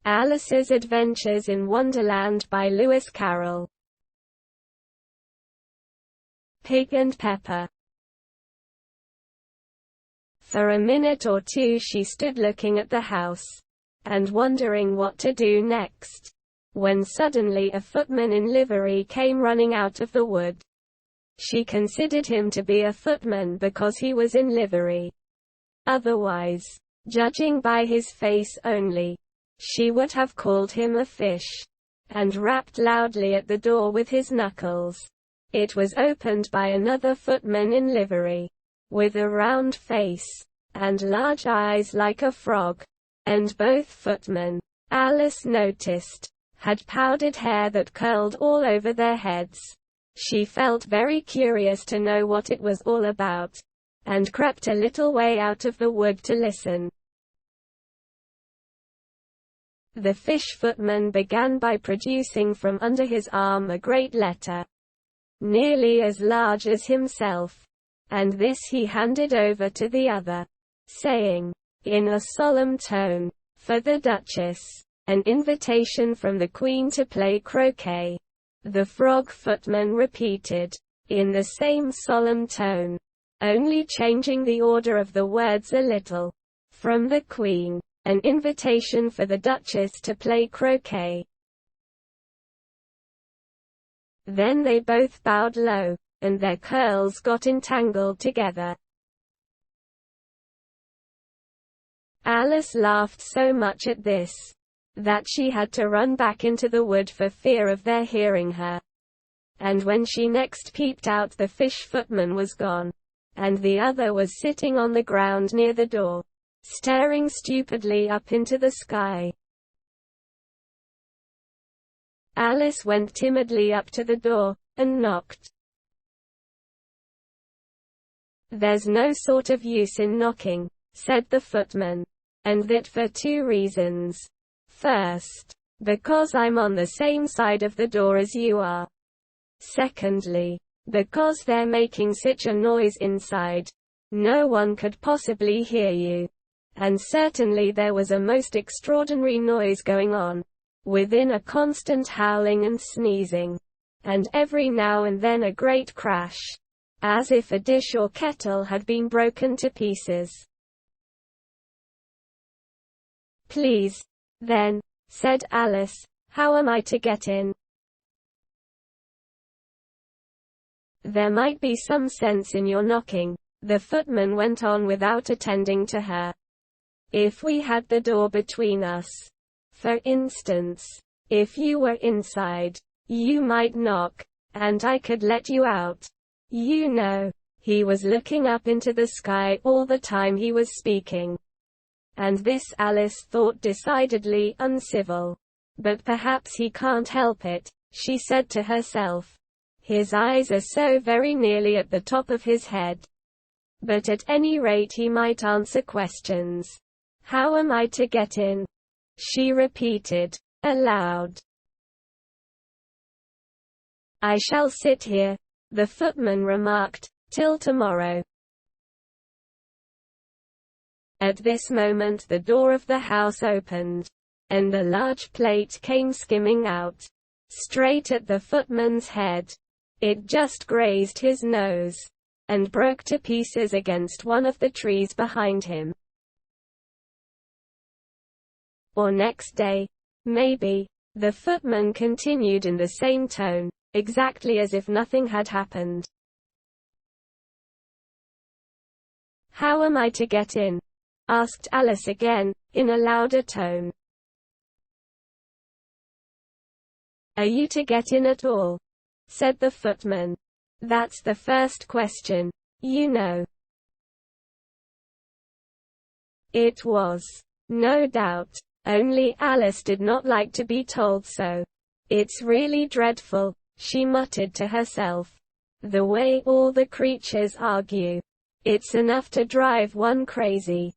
Alice's Adventures in Wonderland by Lewis Carroll. Pig and Pepper. For a minute or two she stood looking at the house, and wondering what to do next, when suddenly a footman in livery came running out of the wood. She considered him to be a footman because he was in livery. Otherwise, judging by his face only, she would have called him a fish, and rapped loudly at the door with his knuckles. It was opened by another footman in livery, with a round face, and large eyes like a frog, and both footmen, Alice noticed, had powdered hair that curled all over their heads. She felt very curious to know what it was all about, and crept a little way out of the wood to listen. The fish footman began by producing from under his arm a great letter, nearly as large as himself, and this he handed over to the other, saying, in a solemn tone, "For the Duchess, an invitation from the Queen to play croquet." The frog footman repeated, in the same solemn tone, only changing the order of the words a little, "From the Queen, an invitation for the Duchess to play croquet." Then they both bowed low, and their curls got entangled together. Alice laughed so much at this, that she had to run back into the wood for fear of their hearing her. And when she next peeped out, the fish footman was gone, and the other was sitting on the ground near the door, staring stupidly up into the sky. Alice went timidly up to the door, and knocked. "There's no sort of use in knocking," said the footman, "and that for two reasons. First, because I'm on the same side of the door as you are. Secondly, because they're making such a noise inside. No one could possibly hear you. And certainly there was a most extraordinary noise going on, within, a constant howling and sneezing, and every now and then a great crash, as if a dish or kettle had been broken to pieces." "Please, then," said Alice, "how am I to get in?" "There might be some sense in your knocking," the footman went on without attending to her. "If we had the door between us. For instance, if you were inside, you might knock, and I could let you out. You know." He was looking up into the sky all the time he was speaking, and this Alice thought decidedly uncivil. But perhaps he can't help it, she said to herself. His eyes are so very nearly at the top of his head. But at any rate he might answer questions. "How am I to get in?" she repeated, aloud. "I shall sit here," the footman remarked, "till tomorrow." At this moment the door of the house opened, and a large plate came skimming out, straight at the footman's head. It just grazed his nose, and broke to pieces against one of the trees behind him. "Or next day, maybe," the footman continued in the same tone, exactly as if nothing had happened. "How am I to get in?" asked Alice again, in a louder tone. "Are you to get in at all?" said the footman. "That's the first question, you know." It was, no doubt, only Alice did not like to be told so. "It's really dreadful," she muttered to herself. "The way all the creatures argue. It's enough to drive one crazy."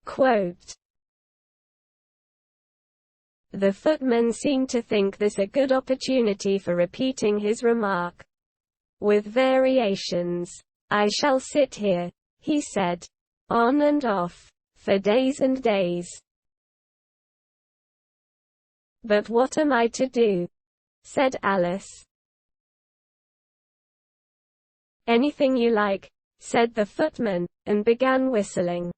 Quote. The footman seemed to think this a good opportunity for repeating his remark, with variations. "I shall sit here," he said, "on and off, for days and days." "But what am I to do?" said Alice. "Anything you like," said the footman, and began whistling.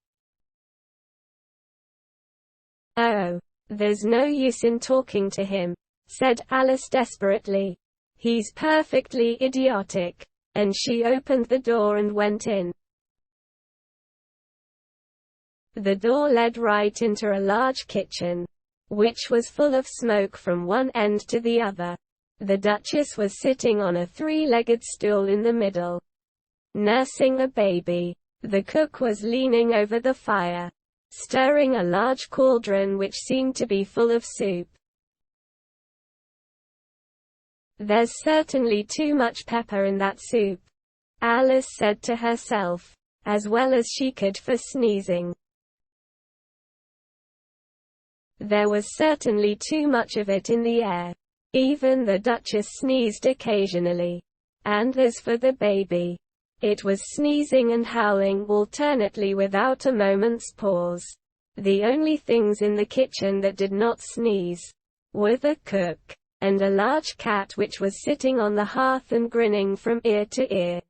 "Oh, there's no use in talking to him," said Alice desperately. "He's perfectly idiotic." And she opened the door and went in. The door led right into a large kitchen, which was full of smoke from one end to the other. The Duchess was sitting on a three-legged stool in the middle, nursing a baby. The cook was leaning over the fire, stirring a large cauldron which seemed to be full of soup. "There's certainly too much pepper in that soup," Alice said to herself, as well as she could for sneezing. There was certainly too much of it in the air. Even the Duchess sneezed occasionally. And as for the baby, it was sneezing and howling alternately without a moment's pause. The only things in the kitchen that did not sneeze were the cook, and a large cat which was sitting on the hearth and grinning from ear to ear.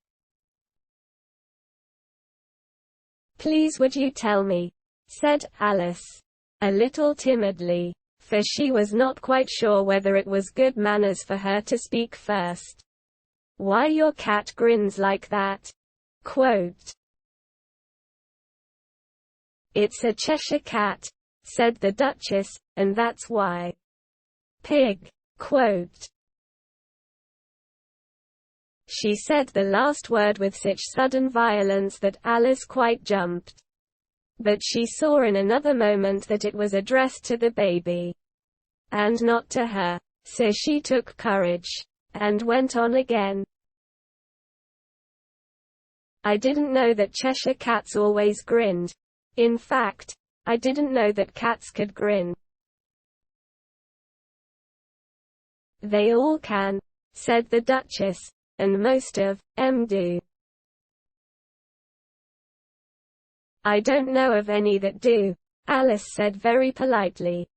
"Please would you tell me," said Alice, a little timidly, for she was not quite sure whether it was good manners for her to speak first, "why your cat grins like that?" Quote, "It's a Cheshire cat," said the Duchess, "and that's why." Pig. Quote. She said the last word with such sudden violence that Alice quite jumped. But she saw in another moment that it was addressed to the baby, and not to her, so she took courage, and went on again. "I didn't know that Cheshire cats always grinned. In fact, I didn't know that cats could grin." "They all can," said the Duchess, "and most of 'em do." "I don't know of any that do," Alice said very politely,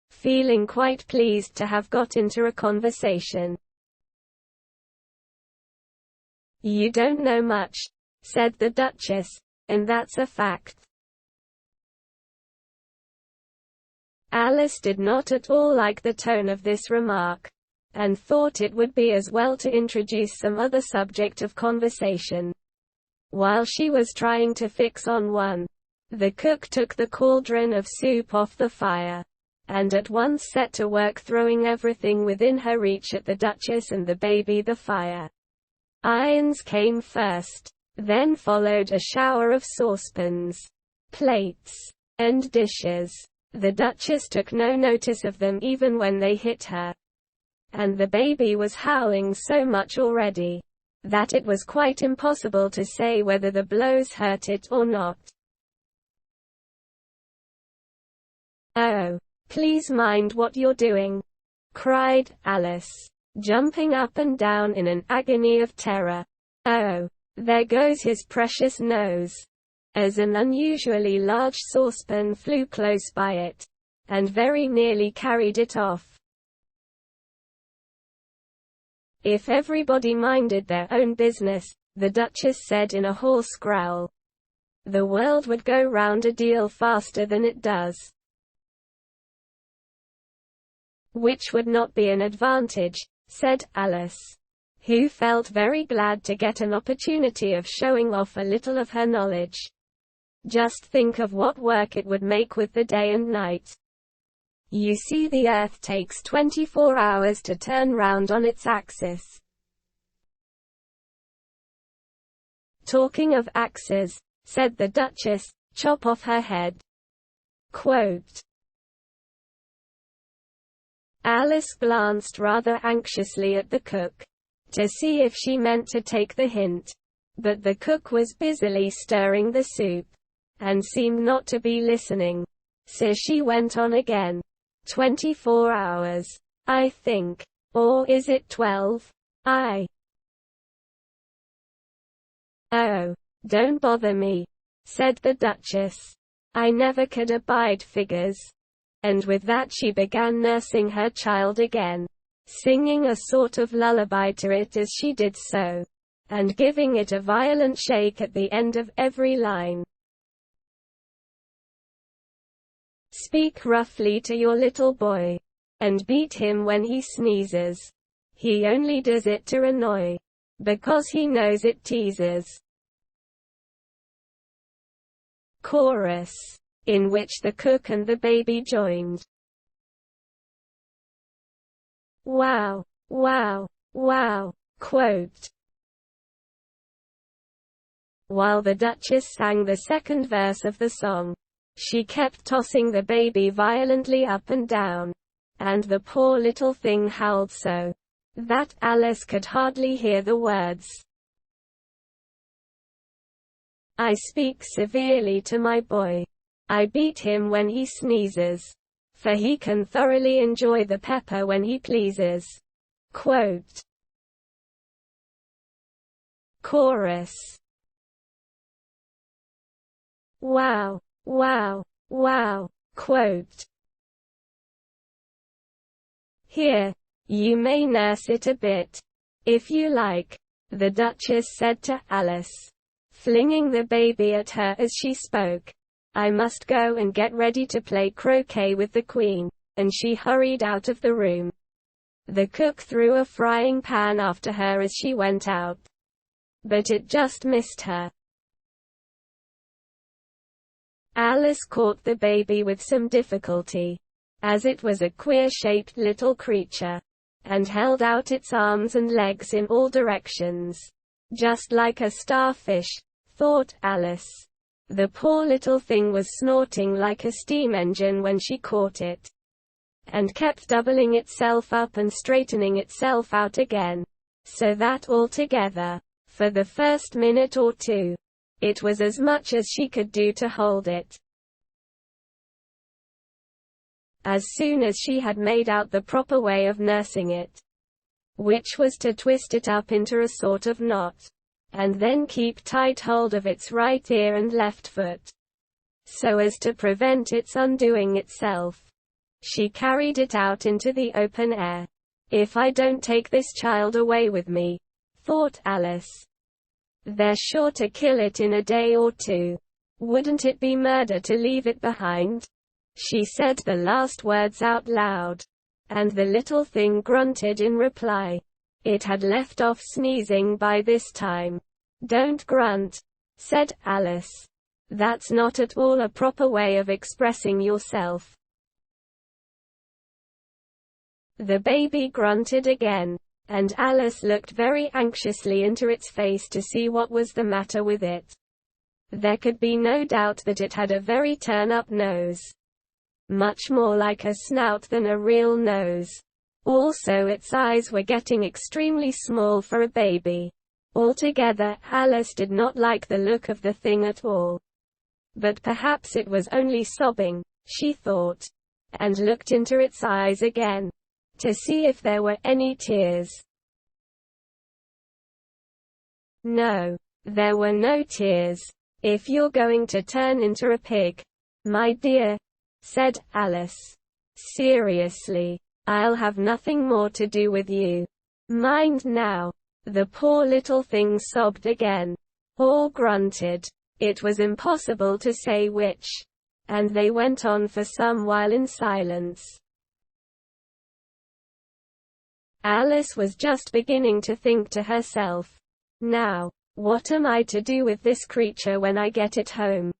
feeling quite pleased to have got into a conversation. "You don't know much," said the Duchess, "and that's a fact." Alice did not at all like the tone of this remark, and thought it would be as well to introduce some other subject of conversation. While she was trying to fix on one, the cook took the cauldron of soup off the fire, and at once set to work throwing everything within her reach at the Duchess and the baby. The fire irons came first, then followed a shower of saucepans, plates, and dishes. The Duchess took no notice of them even when they hit her, and the baby was howling so much already that it was quite impossible to say whether the blows hurt it or not. "Oh, please mind what you're doing," cried Alice, jumping up and down in an agony of terror. "Oh, there goes his precious nose," as an unusually large saucepan flew close by it, and very nearly carried it off. "If everybody minded their own business," the Duchess said in a hoarse growl, "the world would go round a deal faster than it does." "Which would not be an advantage," said Alice, who felt very glad to get an opportunity of showing off a little of her knowledge. "Just think of what work it would make with the day and night. You see, the Earth takes 24 hours to turn round on its axis." "Talking of axes," said the Duchess, "chop off her head." Quote. Alice glanced rather anxiously at the cook, to see if she meant to take the hint, but the cook was busily stirring the soup, and seemed not to be listening, so she went on again. 24 hours, I think. Or is it 12? Oh, don't bother me," said the Duchess. "I never could abide figures. and with that she began nursing her child again, singing a sort of lullaby to it as she did so, and giving it a violent shake at the end of every line. Speak roughly to your little boy, and beat him when he sneezes. He only does it to annoy, because he knows it teases. Chorus, in which the cook and the baby joined. Wow, wow, wow, quote. While the Duchess sang the second verse of the song, she kept tossing the baby violently up and down, and the poor little thing howled so that Alice could hardly hear the words. I speak severely to my boy. I beat him when he sneezes, for he can thoroughly enjoy the pepper when he pleases. Quote. Chorus. Wow, wow, wow, quote. Here, you may nurse it a bit, if you like, the Duchess said to Alice, flinging the baby at her as she spoke. I must go and get ready to play croquet with the Queen, and she hurried out of the room. The cook threw a frying pan after her as she went out, but it just missed her. Alice caught the baby with some difficulty, as it was a queer-shaped little creature, and held out its arms and legs in all directions. Just like a starfish, thought Alice. The poor little thing was snorting like a steam engine when she caught it, and kept doubling itself up and straightening itself out again, so that altogether, for the first minute or two, it was as much as she could do to hold it. As soon as she had made out the proper way of nursing it, which was to twist it up into a sort of knot, and then keep tight hold of its right ear and left foot, so as to prevent its undoing itself, she carried it out into the open air. If I don't take this child away with me, thought Alice, they're sure to kill it in a day or two. Wouldn't it be murder to leave it behind? She said the last words out loud, and the little thing grunted in reply. It had left off sneezing by this time. Don't grunt, said Alice. That's not at all a proper way of expressing yourself. The baby grunted again, and Alice looked very anxiously into its face to see what was the matter with it. There could be no doubt that it had a very turn-up nose, much more like a snout than a real nose. Also its eyes were getting extremely small for a baby. Altogether, Alice did not like the look of the thing at all. But perhaps it was only sobbing, she thought, and looked into its eyes again, to see if there were any tears. No, there were no tears. If you're going to turn into a pig, my dear, said Alice, seriously, I'll have nothing more to do with you. Mind now. The poor little thing sobbed again, or grunted. It was impossible to say which, and they went on for some while in silence. Alice was just beginning to think to herself, now, what am I to do with this creature when I get it home?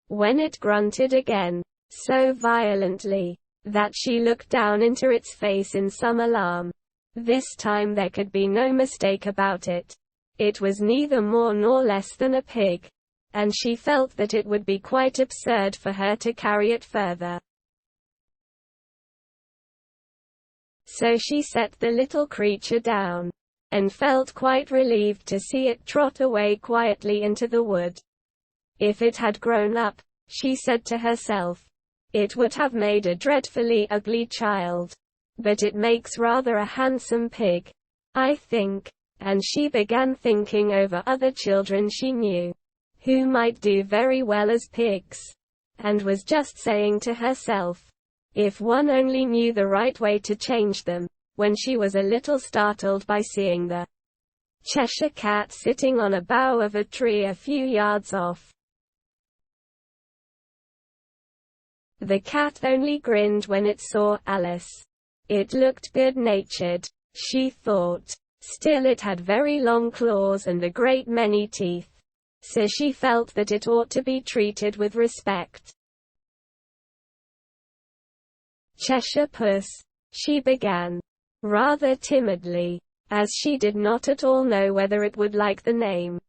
When it grunted again, so violently, that she looked down into its face in some alarm. This time there could be no mistake about it. It was neither more nor less than a pig, and she felt that it would be quite absurd for her to carry it further. So she set the little creature down, and felt quite relieved to see it trot away quietly into the wood. If it had grown up, she said to herself, it would have made a dreadfully ugly child. But it makes rather a handsome pig, I think. And she began thinking over other children she knew, who might do very well as pigs, and was just saying to herself, If one only knew the right way to change them, when she was a little startled by seeing the Cheshire Cat sitting on a bough of a tree a few yards off. The cat only grinned when it saw Alice. It looked good-natured, she thought. Still it had very long claws and a great many teeth, so she felt that it ought to be treated with respect. Cheshire Puss, she began, rather timidly, as she did not at all know whether it would like the name.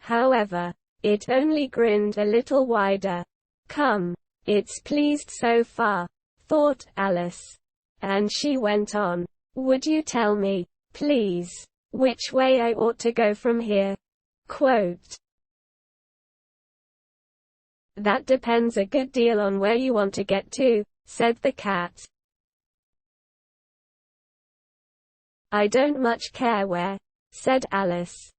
However, it only grinned a little wider. Come, it's pleased so far, thought Alice. And she went on, would you tell me, please, which way I ought to go from here? Quote, that depends a good deal on where you want to get to, said the cat. I don't much care where, said Alice.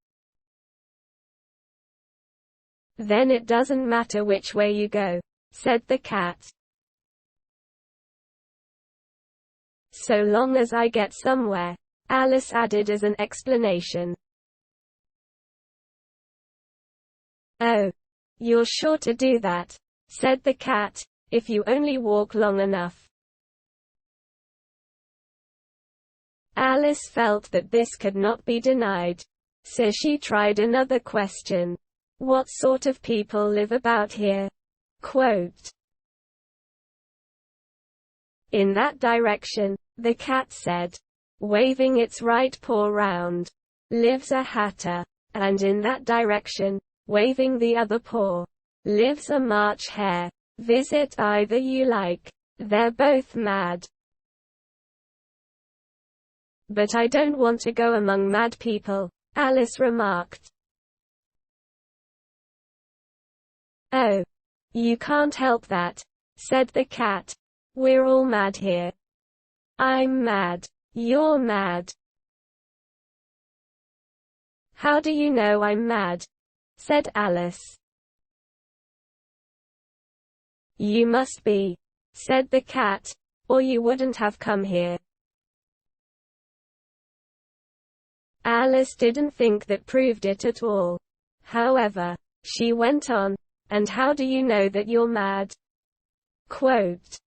Then it doesn't matter which way you go, said the cat. So long as I get somewhere, Alice added as an explanation. Oh, you're sure to do that, said the cat, if you only walk long enough. Alice felt that this could not be denied, so she tried another question. What sort of people live about here? Quote, in that direction, the cat said, waving its right paw round, lives a hatter, and in that direction, waving the other paw, lives a March hare. Visit either you like. They're both mad. But I don't want to go among mad people, Alice remarked. Oh, you can't help that, said the cat. We're all mad here. I'm mad. You're mad. How do you know I'm mad? Said Alice. You must be, said the cat, or you wouldn't have come here. Alice didn't think that proved it at all. However, she went on, and how do you know that you're mad? Quote,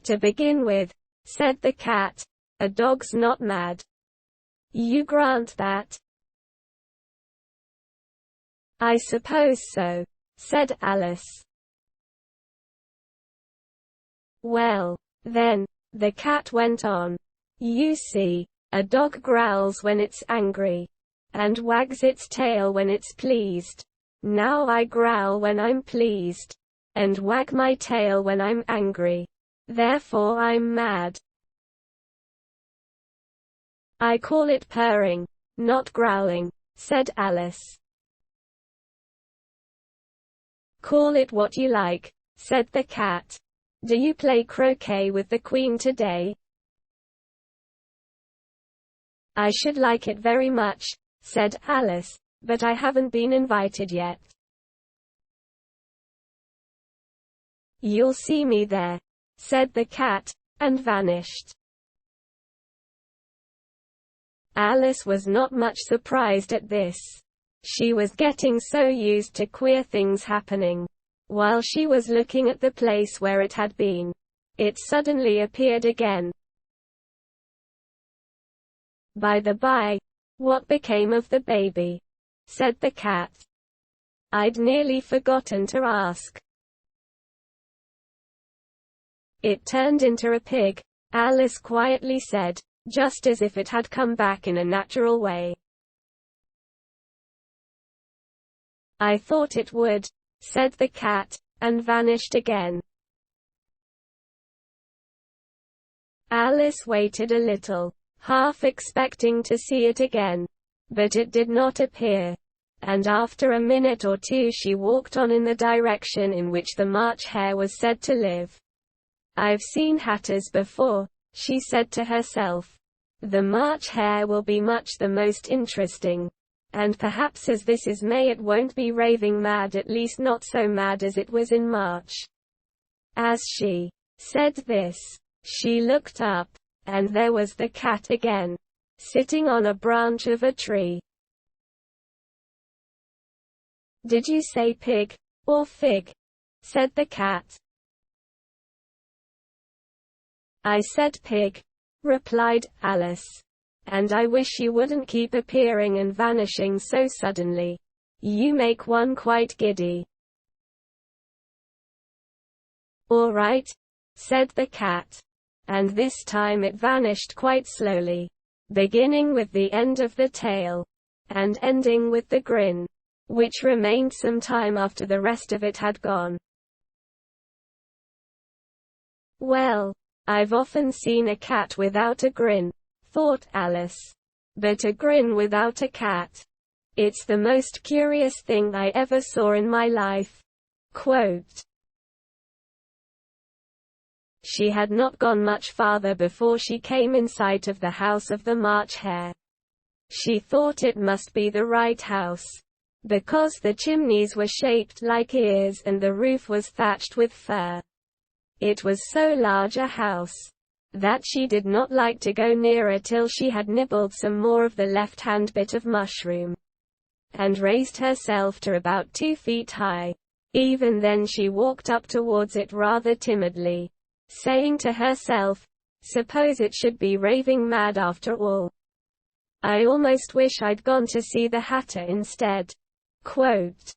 to begin with, said the cat, a dog's not mad. You grant that? I suppose so, said Alice. Well, then, the cat went on, you see, a dog growls when it's angry, and wags its tail when it's pleased. Now I growl when I'm pleased, and wag my tail when I'm angry. Therefore I'm mad. I call it purring, not growling, said Alice. Call it what you like, said the cat. Do you play croquet with the Queen today? I should like it very much, said Alice, but I haven't been invited yet. You'll see me there, said the cat, and vanished. Alice was not much surprised at this. She was getting so used to queer things happening. While she was looking at the place where it had been, it suddenly appeared again. By the by, what became of the baby? Said the cat. I'd nearly forgotten to ask. It turned into a pig, Alice quietly said, just as if it had come back in a natural way. I thought it would, said the cat, and vanished again. Alice waited a little, half expecting to see it again, but it did not appear, and after a minute or two she walked on in the direction in which the March hare was said to live. I've seen hatters before, she said to herself. The March hare will be much the most interesting. And perhaps as this is May it won't be raving mad, at least not so mad as it was in March. As she said this, she looked up, and there was the cat again, sitting on a branch of a tree. "Did you say pig, or fig?" said the cat. "I said pig," replied Alice. "And I wish you wouldn't keep appearing and vanishing so suddenly. You make one quite giddy." "All right," said the cat. And this time it vanished quite slowly, beginning with the end of the tail, and ending with the grin, which remained some time after the rest of it had gone. "Well, I've often seen a cat without a grin," thought Alice. "But a grin without a cat. It's the most curious thing I ever saw in my life." Quote. She had not gone much farther before she came in sight of the house of the March Hare. She thought it must be the right house, because the chimneys were shaped like ears and the roof was thatched with fur. It was so large a house that she did not like to go nearer till she had nibbled some more of the left-hand bit of mushroom, and raised herself to about 2 feet high. Even then she walked up towards it rather timidly, saying to herself, "Suppose it should be raving mad after all. I almost wish I'd gone to see the Hatter instead." Quote.